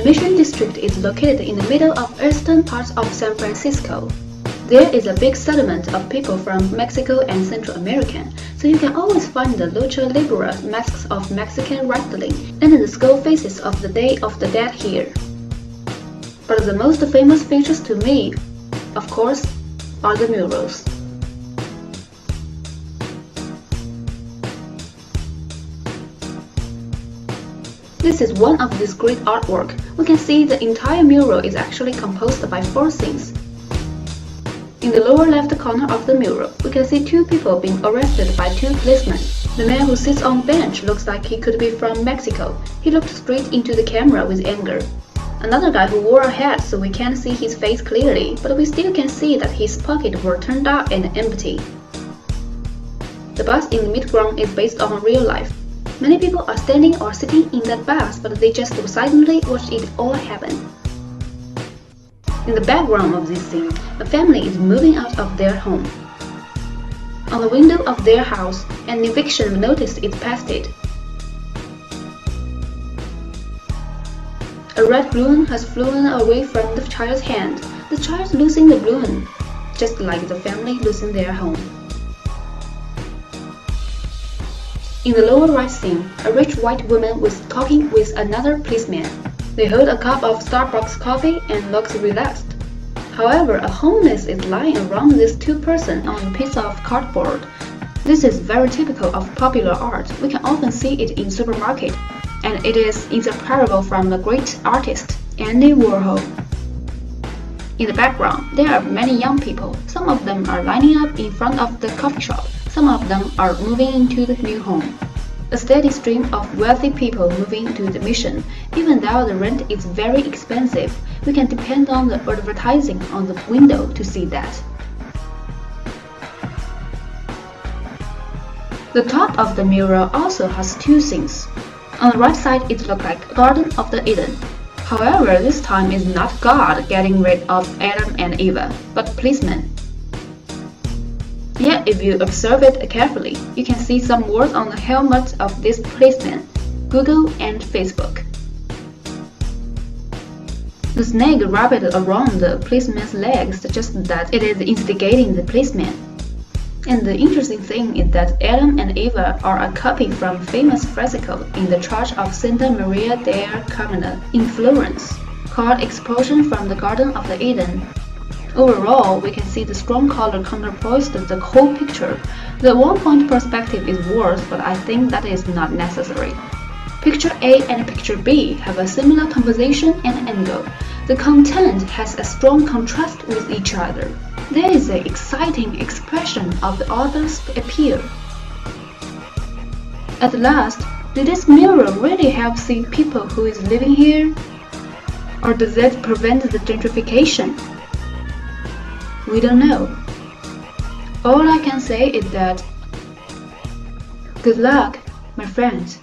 Mission District is located in the middle of eastern parts of San Francisco. There is a big settlement of people from Mexico and Central America, so you can always find the lucha libre masks of Mexican wrestling and the skull faces of the Day of the Dead here. But the most famous features to me, of course, are the murals. This is one of these great artwork. We can see the entire mural is actually composed by 4 scenes. In the lower left corner of the mural, we can see 2 people being arrested by 2 policemen. The man who sits on the bench looks like he could be from Mexico. He looked straight into the camera with anger. Another guy who wore a hat so we can't see his face clearly, but we still can see that his pockets were turned up and empty. The bus in the midground is based on real life. Many people are standing or sitting in that bus, but they just silently watch it all happen. In the background of this scene, a family is moving out of their home. On the window of their house, an eviction notice is pasted. A red balloon has flown away from the child's hand. The child losing the balloon, just like the family losing their home. In the lower right scene, a rich white woman was talking with another policeman. They hold a cup of Starbucks coffee and looks relaxed. However, a homeless is lying around these 2 persons on a piece of cardboard. This is very typical of popular art. We can often see it in supermarket, and it is inseparable from the great artist Andy Warhol. In the background, there are many young people. Some of them are lining up in front of the coffee shop. Some of them are moving into the new home. A steady stream of wealthy people moving to the mission. Even though the rent is very expensive, we can depend on the advertising on the window to see that. The top of the mural also has 2 scenes. On the right side, it looks like Garden of the Eden. However, this time is not God getting rid of Adam and Eva, but policemen. Yet, if you observe it carefully, you can see some words on the helmets of these policemen, Google and Facebook. The snake wrapped around the policeman's legs suggests that it is instigating the policeman. And the interesting thing is that Adam and Eva are a copy from a famous fresco in the Church of Santa Maria del Carmine in Florence, called Expulsion from the Garden of the Eden. Overall, we can see the strong color counterpoised the whole picture. The one-point perspective is worse, but I think that is not necessary. Picture A and Picture B have a similar composition and angle. The content has a strong contrast with each other. There is an exciting expression of the author's appeal. At last, did this mural really help see people who is living here? Or does it prevent the gentrification? We don't know. All I can say is that good luck, my friends.